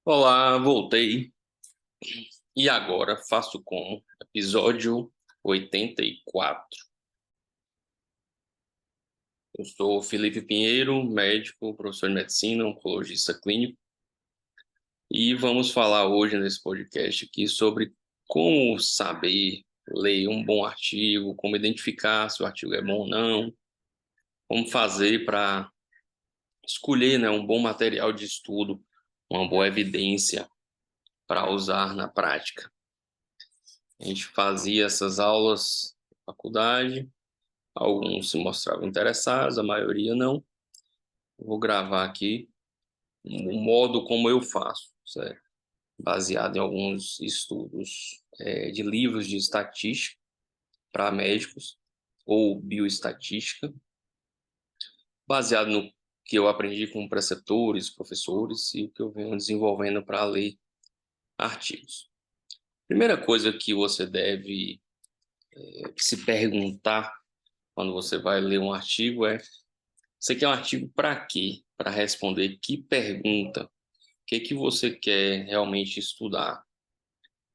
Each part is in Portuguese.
Olá, voltei. E agora faço como? Episódio 84. Eu sou Felipe Pinheiro, médico, professor de medicina, oncologista clínico, e vamos falar hoje nesse podcast aqui sobre como saber ler um bom artigo, como identificar se o artigo é bom ou não, como fazer para escolher, né, um bom material de estudo, uma boa evidência para usar na prática. A gente fazia essas aulas na faculdade. Alguns se mostravam interessados, a maioria não. Vou gravar aqui o modo como eu faço, certo? Baseado em alguns estudos de livros de estatística para médicos ou bioestatística, baseado no que eu aprendi com preceptores, professores e o que eu venho desenvolvendo para ler artigos. Primeira coisa que você deve se perguntar quando você vai ler um artigo é: você quer um artigo para quê? Para responder que pergunta? O que você quer realmente estudar?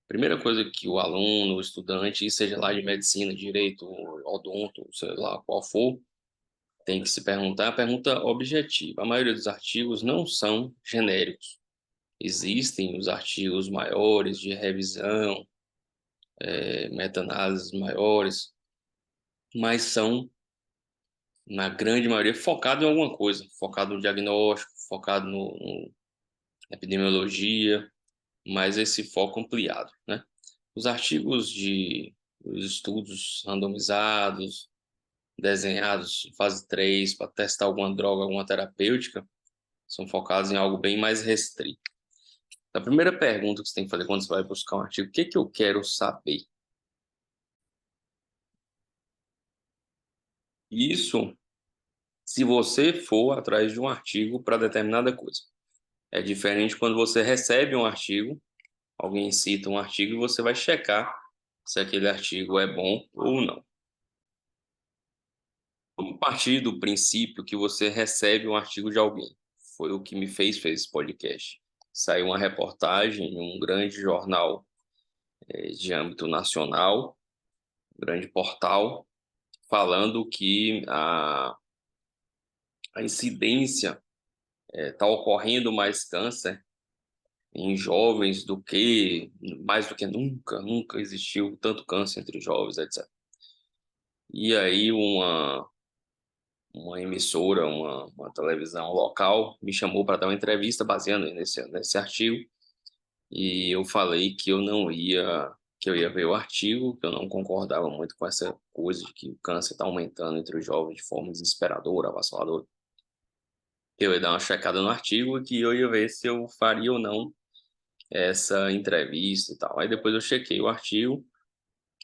Primeira coisa que o aluno, o estudante, seja lá de medicina, direito, odonto, sei lá qual for, tem que se perguntar é a pergunta objetiva. A maioria dos artigos não são genéricos. Existem os artigos maiores de revisão, meta-análises maiores, mas são, na grande maioria, focados em alguma coisa, focado no diagnóstico, focado no epidemiologia, mas esse foco ampliado, né? Os estudos randomizados, desenhados em fase 3 para testar alguma droga, alguma terapêutica, são focados em algo bem mais restrito. A primeira pergunta que você tem que fazer quando você vai buscar um artigo: o que que eu quero saber? Isso se você for atrás de um artigo para determinada coisa. É diferente quando você recebe um artigo, alguém cita um artigo e você vai checar se aquele artigo é bom ou não. Vamos partir do princípio que você recebe um artigo de alguém. Foi o que me fez esse podcast. Saiu uma reportagem em um grande jornal de âmbito nacional, um grande portal, falando que a incidência está ocorrendo mais câncer em jovens do que, mais do que nunca, nunca existiu tanto câncer entre jovens, etc. E aí uma emissora, uma televisão local, me chamou para dar uma entrevista baseando nesse artigo, e eu falei que eu não ia, que eu ia ver o artigo, que eu não concordava muito com essa coisa de que o câncer está aumentando entre os jovens de forma desesperadora, avassaladora. Eu ia dar uma checada no artigo e que eu ia ver se eu faria ou não essa entrevista e tal. Aí depois eu chequei o artigo,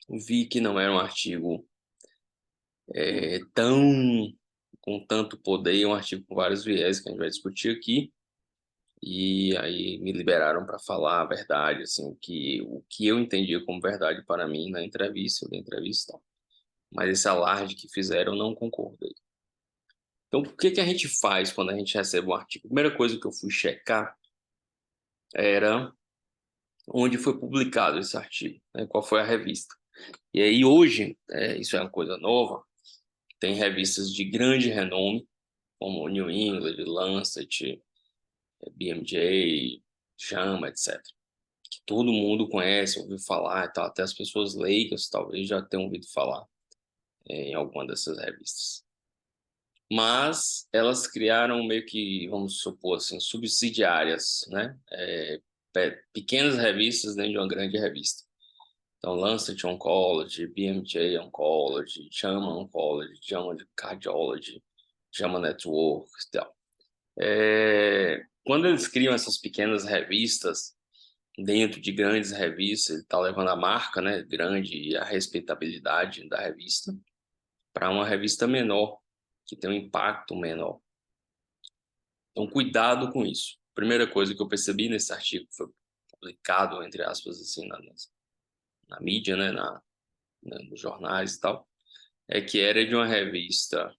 vi que não era um artigo tão com tanto poder, um artigo com vários viés que a gente vai discutir aqui. E aí me liberaram para falar a verdade, assim, o que eu entendia como verdade para mim na entrevista, da entrevista. Mas esse alarde que fizeram, eu não concordei. Então, o que que a gente faz quando a gente recebe um artigo? A primeira coisa que eu fui checar era onde foi publicado esse artigo, né? Qual foi a revista. E aí hoje, isso é uma coisa nova, tem revistas de grande renome, como New England, Lancet, BMJ, JAMA, etc. Todo mundo conhece, ouviu falar e tal, até as pessoas leigas talvez já tenham ouvido falar em alguma dessas revistas. Mas elas criaram meio que, vamos supor assim, subsidiárias, né? Pequenas revistas dentro de uma grande revista. Então, Lancet Oncology, BMJ Oncology, JAMA Oncology, JAMA Cardiology, JAMA Network e tal. Quando eles criam essas pequenas revistas, dentro de grandes revistas, ele está levando a marca, né, grande e a respeitabilidade da revista para uma revista menor, que tem um impacto menor. Então, cuidado com isso. Primeira coisa que eu percebi nesse artigo que foi publicado, entre aspas, assim, na mídia, né, nos jornais e tal, é que era de uma revista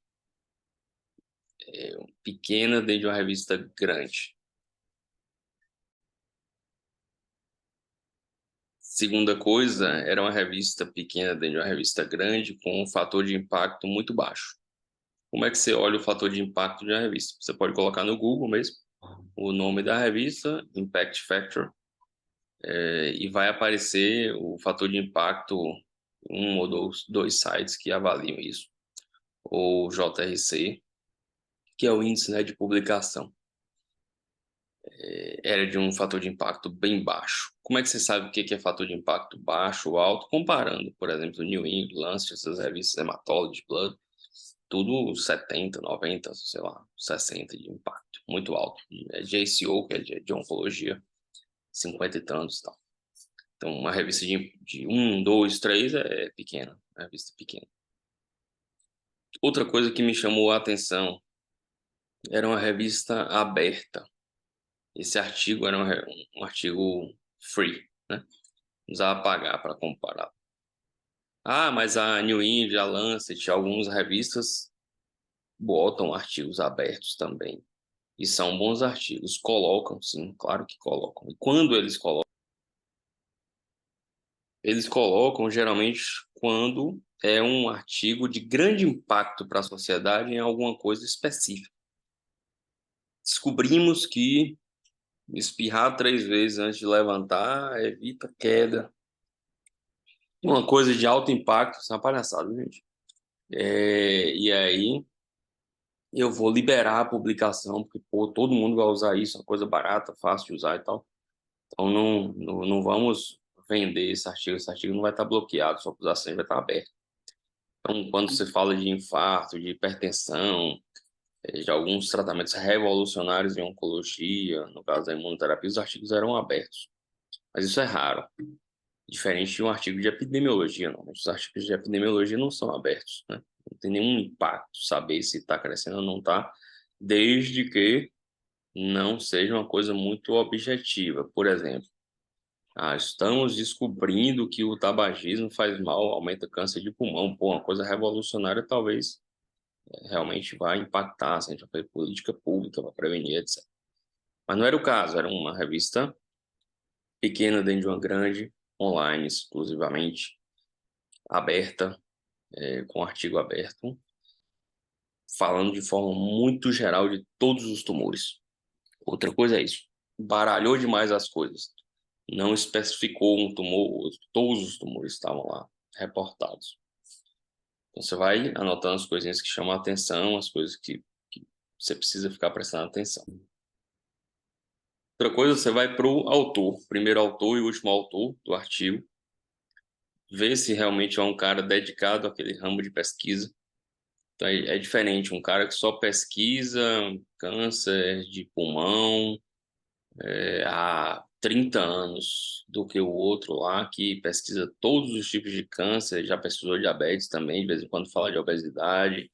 pequena dentro de uma revista grande. Segunda coisa, era uma revista pequena dentro de uma revista grande com um fator de impacto muito baixo. Como é que você olha o fator de impacto de uma revista? Você pode colocar no Google mesmo o nome da revista, Impact Factor, e vai aparecer o fator de impacto, um ou dois sites que avaliam isso, ou JRC, que é o índice, né, de publicação. Era de um fator de impacto bem baixo. Como é que você sabe o que é fator de impacto baixo ou alto? Comparando, por exemplo, New England, Lancet, essas revistas Hematology, Blood, tudo 70, 90, sei lá, 60 de impacto, muito alto. JCO, que é de oncologia, 50 e tantos e tal. Então, uma revista de 1, 2, 3 é pequena, é uma revista pequena. Outra coisa que me chamou a atenção era uma revista aberta. Esse artigo era um artigo free, né? Não precisava pagar para comparar. Ah, mas a New England, a Lancet, algumas revistas botam artigos abertos também. E são bons artigos. Colocam, sim, claro que colocam. E quando eles colocam geralmente quando é um artigo de grande impacto para a sociedade em alguma coisa específica. Descobrimos que espirrar 3 vezes antes de levantar evita queda. Uma coisa de alto impacto, isso é uma palhaçada, gente. E aí eu vou liberar a publicação, porque pô, todo mundo vai usar isso, é uma coisa barata, fácil de usar e tal. Então não vamos vender esse artigo não vai estar bloqueado, sua acusação vai estar aberta. Então, quando você fala de infarto, de hipertensão, de alguns tratamentos revolucionários em oncologia, no caso da imunoterapia, os artigos eram abertos. Mas isso é raro. Diferente de um artigo de epidemiologia, não. Os artigos de epidemiologia não são abertos, né? Não tem nenhum impacto saber se está crescendo ou não está, desde que não seja uma coisa muito objetiva. Por exemplo, estamos descobrindo que o tabagismo faz mal, aumenta câncer de pulmão. Pô, uma coisa revolucionária talvez realmente vai impactar, se a gente vai fazer política pública para prevenir, etc. Mas não era o caso, era uma revista pequena dentro de uma grande, online exclusivamente, aberta, com artigo aberto, falando de forma muito geral de todos os tumores. Outra coisa é isso, baralhou demais as coisas, não especificou um tumor ou outro, todos os tumores estavam lá reportados. Então você vai anotando as coisinhas que chamam a atenção, as coisas que você precisa ficar prestando atenção. Outra coisa, você vai para o autor, primeiro autor e último autor do artigo, ver se realmente é um cara dedicado àquele ramo de pesquisa. Então, é diferente, um cara que só pesquisa câncer de pulmão há 30 anos do que o outro lá que pesquisa todos os tipos de câncer, já pesquisou diabetes também, de vez em quando fala de obesidade,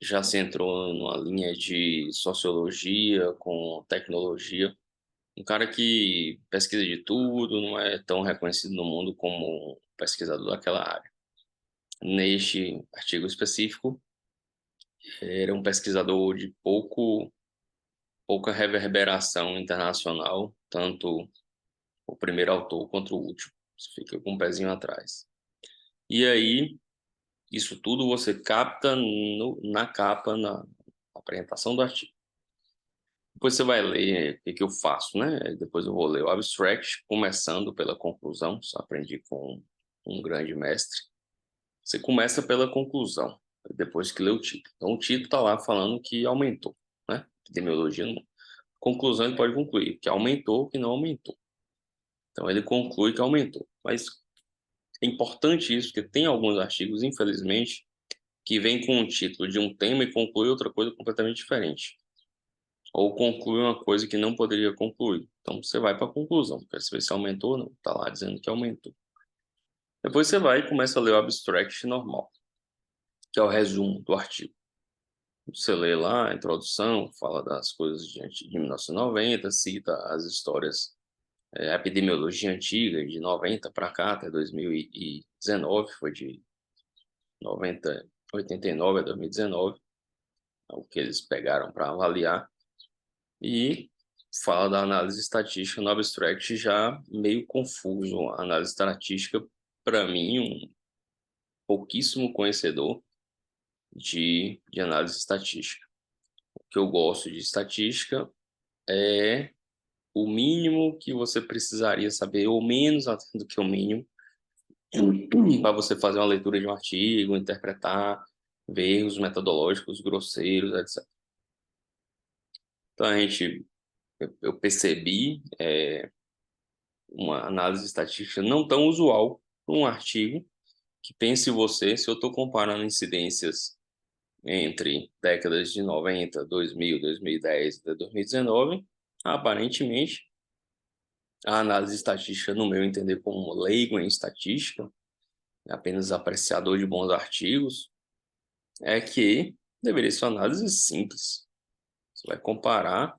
já se entrou numa linha de sociologia com tecnologia. Um cara que pesquisa de tudo, não é tão reconhecido no mundo como um pesquisador daquela área. Neste artigo específico, era um pesquisador de pouca reverberação internacional, tanto o primeiro autor quanto o último. Você fica com um pezinho atrás. E aí, isso tudo você capta na capa, na apresentação do artigo. Depois você vai ler o que eu faço, né? Depois eu vou ler o abstract, começando pela conclusão. Isso eu aprendi com um grande mestre. Você começa pela conclusão, depois que lê o título. Então, o título está lá falando que aumentou, né? Epidemiologia não. Conclusão, ele pode concluir que aumentou, que não aumentou. Então, ele conclui que aumentou. Mas é importante isso, porque tem alguns artigos, infelizmente, que vêm com o título de um tema e conclui outra coisa completamente diferente. Ou conclui uma coisa que não poderia concluir. Então, você vai para a conclusão, para ver se aumentou ou não. Está lá dizendo que aumentou. Depois você vai e começa a ler o abstract normal, que é o resumo do artigo. Você lê lá a introdução, fala das coisas de 1990, cita as histórias, a epidemiologia antiga, de 90 para cá, até 2019, foi de 89 a 2019, o que eles pegaram para avaliar. E fala da análise estatística no abstract já meio confuso. A análise estatística, para mim, um pouquíssimo conhecedor de análise estatística. O que eu gosto de estatística é o mínimo que você precisaria saber, ou menos até do que o mínimo, para você fazer uma leitura de um artigo, interpretar, ver erros metodológicos grosseiros, etc. Então, eu percebi uma análise estatística não tão usual para um artigo que pense você, se eu estou comparando incidências entre décadas de 90, 2000, 2010 até 2019, aparentemente, a análise estatística, no meu entender, como leigo em estatística, apenas apreciador de bons artigos, é que deveria ser uma análise simples. Você vai comparar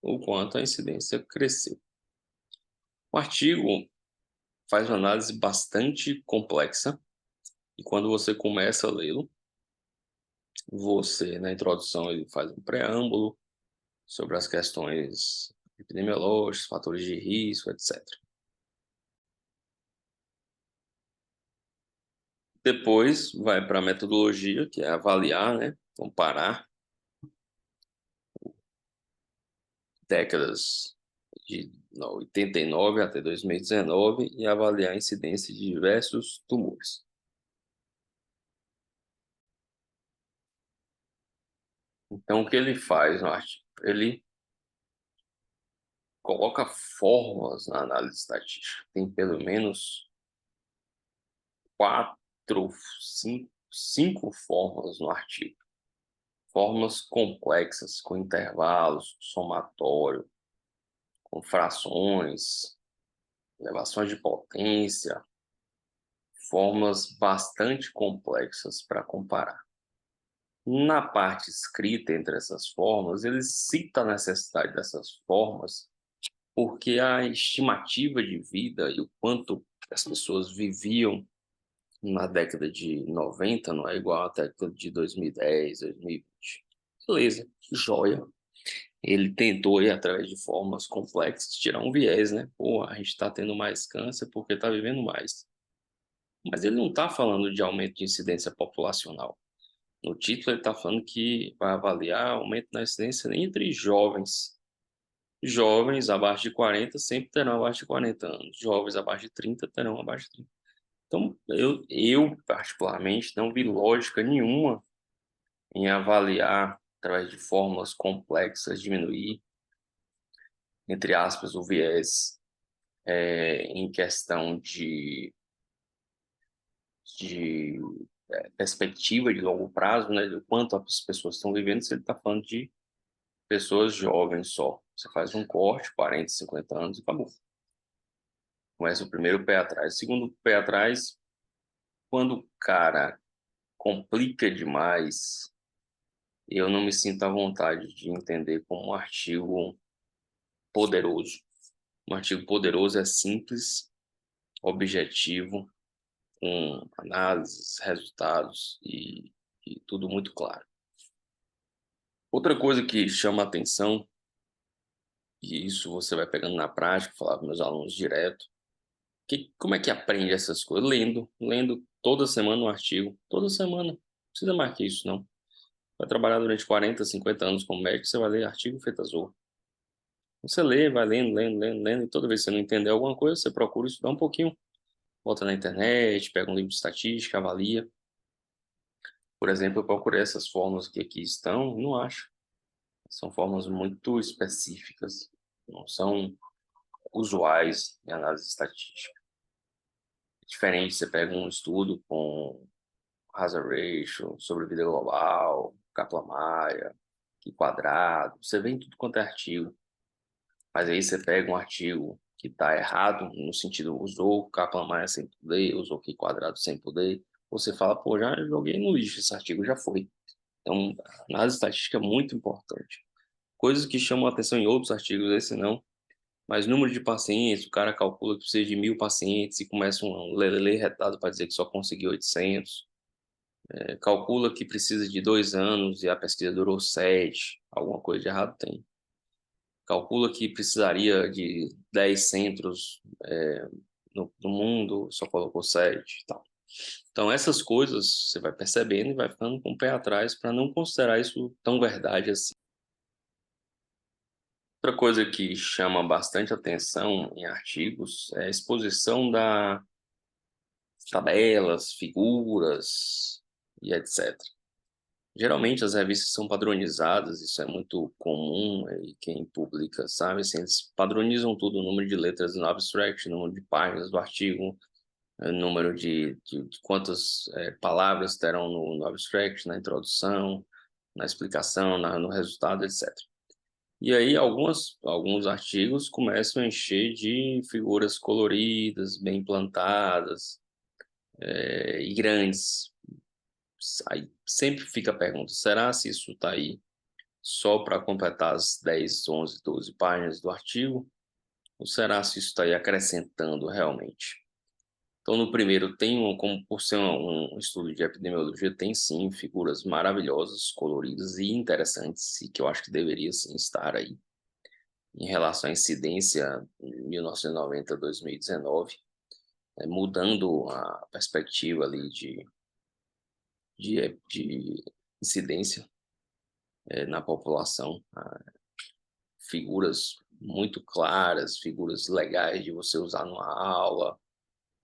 o quanto a incidência cresceu. O artigo faz uma análise bastante complexa e quando você começa a lê-lo, você, na introdução, ele faz um preâmbulo sobre as questões epidemiológicas, fatores de risco, etc. Depois vai para a metodologia, que é avaliar, né, comparar décadas de 89 até 2019 e avaliar a incidência de diversos tumores. Então, o que ele faz no artigo? Ele coloca fórmulas na análise estatística. Tem pelo menos quatro, cinco fórmulas no artigo. Fórmulas complexas, com intervalos, somatório, com frações, elevações de potência, fórmulas bastante complexas para comparar. Na parte escrita entre essas fórmulas, ele cita a necessidade dessas fórmulas porque a estimativa de vida e o quanto as pessoas viviam na década de 90 não é igual à década de 2010, 2020. Beleza, joia. Ele tentou ir através de formas complexas tirar um viés, né? Pô, a gente está tendo mais câncer porque está vivendo mais. Mas ele não está falando de aumento de incidência populacional. No título ele está falando que vai avaliar aumento na incidência entre jovens. Jovens abaixo de 40 sempre terão abaixo de 40 anos. Jovens abaixo de 30 terão abaixo de 30. Então, eu particularmente não vi lógica nenhuma em avaliar através de fórmulas complexas, diminuir, entre aspas, o viés em questão de perspectiva de longo prazo, né, do quanto as pessoas estão vivendo, se ele está falando de pessoas jovens só. Você faz um corte, 40, 50 anos e acabou. Começa o primeiro pé atrás. O segundo pé atrás, quando o cara complica demais, eu não me sinto à vontade de entender como um artigo poderoso. Um artigo poderoso é simples, objetivo, com análises, resultados e tudo muito claro. Outra coisa que chama a atenção, e isso você vai pegando na prática, falar com meus alunos direto, como é que aprende essas coisas? Lendo toda semana um artigo, toda semana. Não precisa mais que isso, não. Vai trabalhar durante 40, 50 anos como médico, você vai ler artigo feito azul. Você lê, vai lendo, e toda vez que você não entender alguma coisa, você procura estudar um pouquinho. Volta na internet, pega um livro de estatística, avalia. Por exemplo, eu procurei essas fórmulas que aqui estão, não acho. São fórmulas muito específicas, não são usuais em análise estatística. Diferente, você pega um estudo com hazard ratio, sobrevida global, Kaplan-Meier, Q quadrado, você vê em tudo quanto é artigo. Mas aí você pega um artigo que está errado, no sentido, usou Kaplan-Meier sem poder, usou Q quadrado sem poder, você fala, pô, já joguei no lixo, esse artigo já foi. Então, a análise estatística é muito importante. Coisas que chamam a atenção em outros artigos, esse não. Mas número de pacientes, o cara calcula que precisa de 1.000 pacientes e começa um lelele retado para dizer que só conseguiu 800. Calcula que precisa de 2 anos e a pesquisa durou 7. Alguma coisa de errado tem. calcula que precisaria de 10 centros no mundo, só colocou 7 e tal. Então, essas coisas você vai percebendo e vai ficando com o pé atrás para não considerar isso tão verdade assim. Outra coisa que chama bastante atenção em artigos é a exposição da tabelas, figuras e etc. Geralmente as revistas são padronizadas, isso é muito comum, e quem publica sabe, assim, eles padronizam tudo, o número de letras no abstract, número de páginas do artigo, número de quantas palavras terão no abstract, na introdução, na explicação, no resultado, etc. E aí alguns artigos começam a encher de figuras coloridas, bem plantadas, e grandes. Aí sempre fica a pergunta, será se isso está aí só para completar as 10, 11, 12 páginas do artigo? Ou será se isso está aí acrescentando realmente? Então, no primeiro, como por ser um estudo de epidemiologia, tem sim figuras maravilhosas, coloridas e interessantes, e que eu acho que deveria sim estar aí. Em relação à incidência em 1990 a 2019, mudando a perspectiva ali de incidência na população, figuras muito claras, figuras legais de você usar numa aula,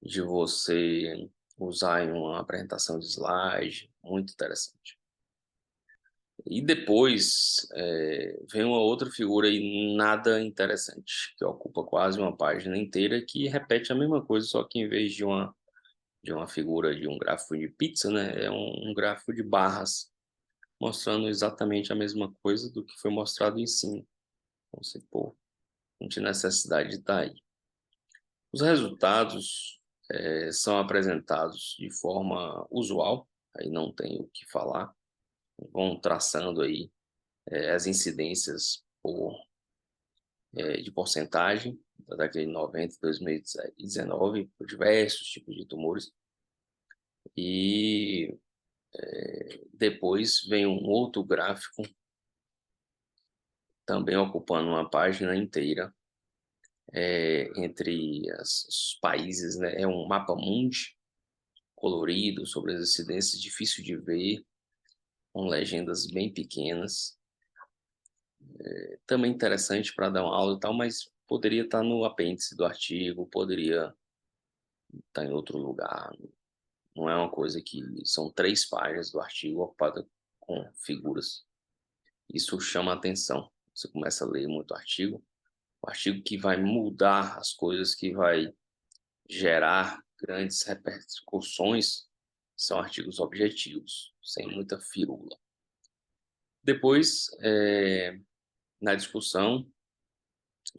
de você usar em uma apresentação de slide, muito interessante. E depois vem uma outra figura aí nada interessante, que ocupa quase uma página inteira, que repete a mesma coisa, só que em vez de uma figura de um gráfico de pizza, né, é um gráfico de barras, mostrando exatamente a mesma coisa do que foi mostrado em cima. Então, você, pô, não tinha necessidade de estar aí. Os resultados são apresentados de forma usual, aí não tem o que falar, vão traçando aí as incidências de porcentagem, da década de 90 e 2019, por diversos tipos de tumores, e depois vem um outro gráfico, também ocupando uma página inteira, entre os países, né? É um mapa mundi colorido sobre as incidências, difícil de ver, com legendas bem pequenas. Também interessante para dar uma aula e tal, mas poderia estar no apêndice do artigo, poderia estar em outro lugar. Não é uma coisa que são 3 páginas do artigo ocupada com figuras. Isso chama a atenção. Você começa a ler muito artigo, o artigo que vai mudar as coisas, que vai gerar grandes repercussões, são artigos objetivos, sem muita firula. Depois, na discussão,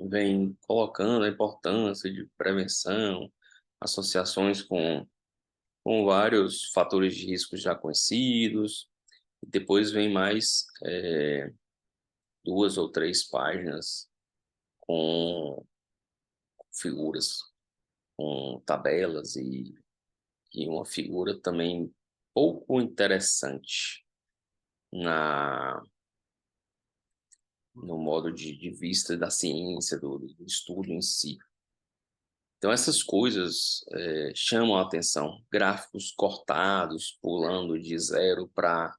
vem colocando a importância de prevenção, associações com vários fatores de risco já conhecidos. Depois vem mais 2 ou 3 páginas com figuras, com tabelas e uma figura também pouco interessante no modo de vista da ciência, do estudo em si. Então, essas coisas chamam a atenção. Gráficos cortados, pulando de 0 para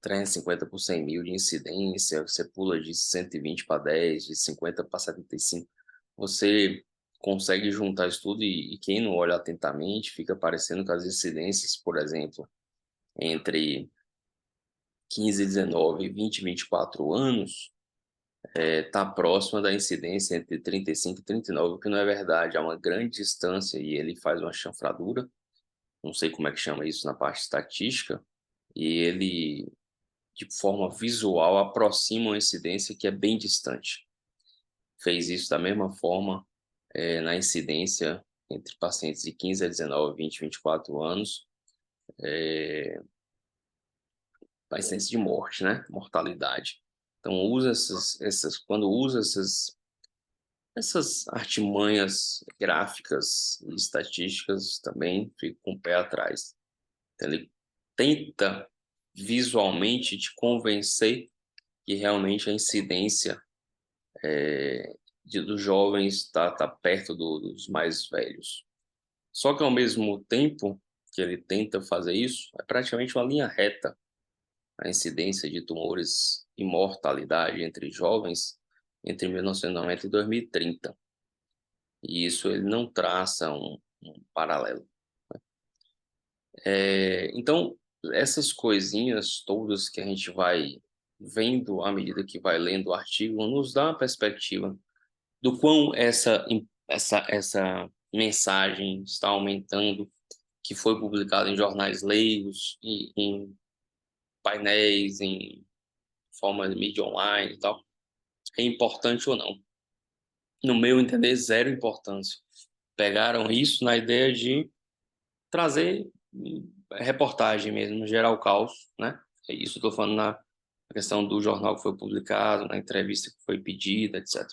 350 por 100 mil de incidência, você pula de 120 para 10, de 50 para 75. Você consegue juntar isso tudo e quem não olha atentamente fica parecendo que as incidências, por exemplo, entre 15, 19 e 20, 24 anos, está próxima da incidência entre 35 e 39, o que não é verdade. Há uma grande distância e ele faz uma chanfradura, não sei como é que chama isso na parte estatística, e ele, de forma visual, aproxima uma incidência que é bem distante. Fez isso da mesma forma na incidência entre pacientes de 15 a 19, 20, 24 anos, a incidência de morte, né? Mortalidade. Então, quando usa essas artimanhas gráficas e estatísticas, também fica com o pé atrás. Então, ele tenta visualmente te convencer que realmente a incidência dos jovens está perto dos mais velhos. Só que, ao mesmo tempo que ele tenta fazer isso, é praticamente uma linha reta a incidência de tumores e mortalidade entre jovens entre 1990 e 2030. E isso ele não traça um paralelo. Então, essas coisinhas todas que a gente vai vendo à medida que vai lendo o artigo, nos dá uma perspectiva do quão essa mensagem está aumentando, que foi publicada em jornais leigos, e em painéis, em forma de mídia online e tal, é importante ou não. No meu entender, zero importância. Pegaram isso na ideia de trazer reportagem mesmo, gerar o caos, né? É isso, estou falando na questão do jornal que foi publicado, na entrevista que foi pedida, etc.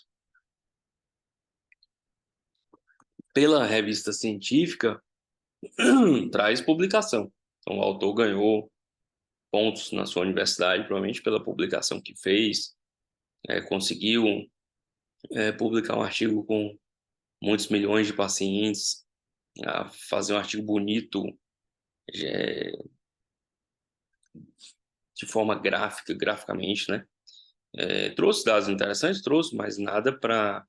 Pela revista científica, traz publicação. Então, o autor ganhou pontos na sua universidade, provavelmente pela publicação que fez, conseguiu publicar um artigo com muitos milhões de pacientes, a fazer um artigo bonito, é, de forma gráfica, graficamente, né? Trouxe dados interessantes, trouxe, mas nada para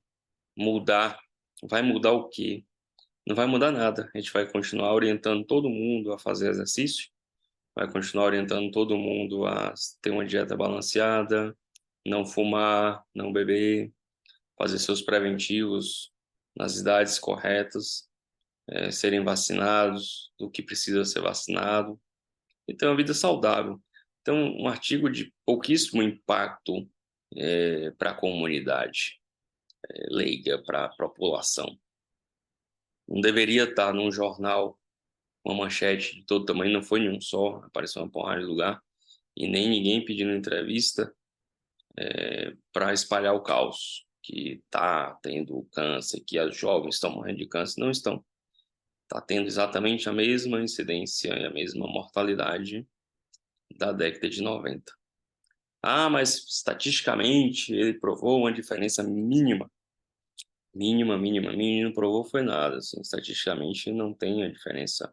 mudar. Vai mudar o quê? Não vai mudar nada. A gente vai continuar orientando todo mundo a fazer exercício, vai continuar orientando todo mundo a ter uma dieta balanceada, não fumar, não beber, fazer seus preventivos nas idades corretas, serem vacinados do que precisa ser vacinado e ter uma vida saudável. Então, um artigo de pouquíssimo impacto para a comunidade leiga, para a população. Não deveria estar num jornal uma manchete de todo tamanho, não foi nenhum só, apareceu uma porrada de lugar, e nem ninguém pedindo entrevista para espalhar o caos, que está tendo câncer, que as jovens estão morrendo de câncer. Não estão. Está tendo exatamente a mesma incidência e a mesma mortalidade da década de 90. Ah, mas estatisticamente ele provou uma diferença mínima. Mínima, mínima, mínima, não provou foi nada. Assim, estatisticamente não tem a diferença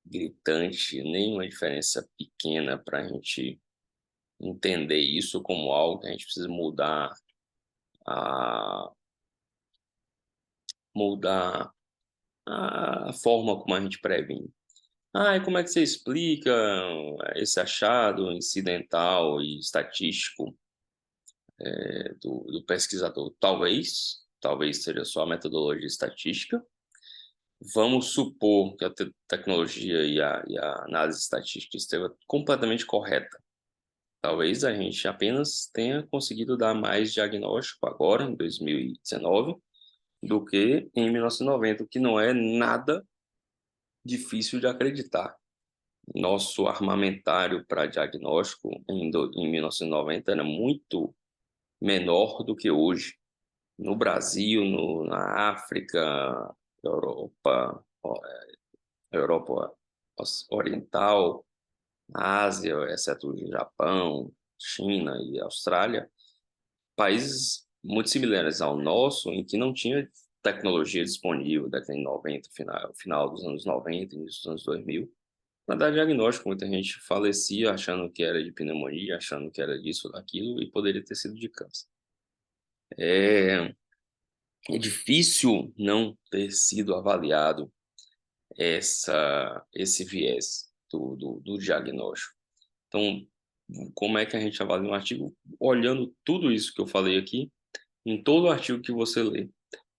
gritante, nem uma diferença pequena para a gente entender isso como algo que a gente precisa a mudar a forma como a gente previne. Ah, e como é que você explica esse achado incidental e estatístico do pesquisador? Talvez seja só a metodologia estatística. Vamos supor que a tecnologia e a análise estatística esteja completamente correta. Talvez a gente apenas tenha conseguido dar mais diagnóstico agora, em 2019, do que em 1990, o que não é nada difícil de acreditar. Nosso armamentário para diagnóstico em 1990 era muito menor do que hoje. No Brasil, na África, Europa, Europa Oriental, na Ásia, exceto o Japão, China e Austrália, países muito similares ao nosso, em que não tinha tecnologia disponível da década de 90, final dos anos 90, início dos anos 2000, para dar diagnóstico. Muita gente falecia achando que era de pneumonia, achando que era disso ou daquilo, e poderia ter sido de câncer. É difícil não ter sido avaliado esse viés do diagnóstico. Então, como é que a gente avalia um artigo? Olhando tudo isso que eu falei aqui, em todo artigo que você lê.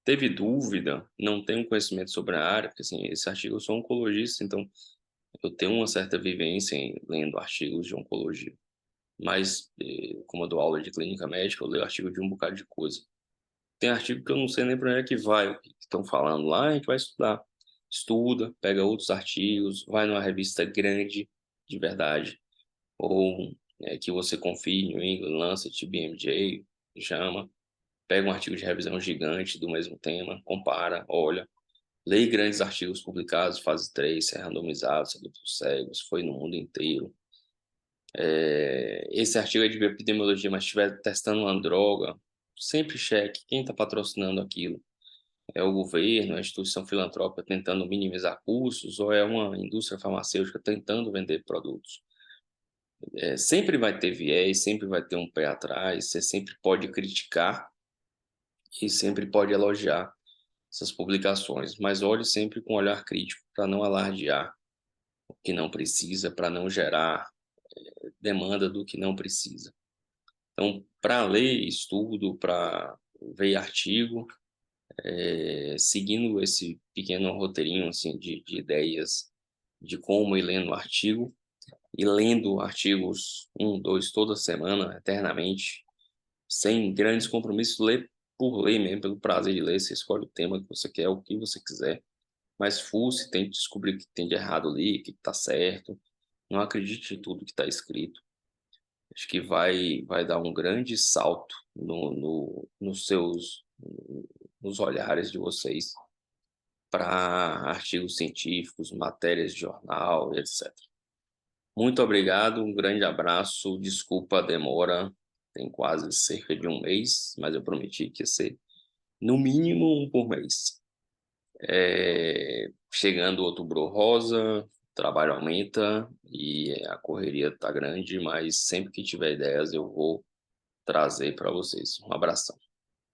Teve dúvida, não tenho conhecimento sobre a área, porque assim, esse artigo eu sou oncologista, então eu tenho uma certa vivência em lendo artigos de oncologia. Mas, como eu dou aula de clínica médica, eu leio artigo de um bocado de coisa. Tem artigo que eu não sei nem para onde é que vai, o que estão falando lá, a gente vai estudar. Estuda, pega outros artigos, vai numa revista grande, de verdade, ou que você confie, New England, Lancet, BMJ, chama, pega um artigo de revisão gigante do mesmo tema, compara, olha, leia grandes artigos publicados, fase 3, se é randomizado, se é duplo cego, se foi no mundo inteiro, Esse artigo é de bioepidemiologia, mas estiver testando uma droga, sempre cheque quem está patrocinando aquilo. É o governo, é a instituição filantrópica tentando minimizar custos, ou é uma indústria farmacêutica tentando vender produtos. Sempre vai ter viés, sempre vai ter um pé atrás, você sempre pode criticar e sempre pode elogiar essas publicações, mas olhe sempre com um olhar crítico para não alardear o que não precisa, para não gerar demanda do que não precisa. Então, para ler estudo, para ver artigo, seguindo esse pequeno roteirinho assim, de ideias de como ir lendo o artigo, e lendo artigos, um, dois, toda semana, eternamente, sem grandes compromissos, ler por ler mesmo, pelo prazer de ler, você escolhe o tema que você quer, o que você quiser, mas fuce, tente descobrir o que tem de errado ali, o que está certo, não acredite em tudo que está escrito. Acho que vai dar um grande salto nos olhares de vocês para artigos científicos, matérias de jornal, etc. Muito obrigado, um grande abraço, desculpa a demora, tem quase cerca de um mês, mas eu prometi que ia ser no mínimo um por mês. Chegando Outubro Rosa, o trabalho aumenta e a correria está grande, mas sempre que tiver ideias eu vou trazer para vocês. Um abração.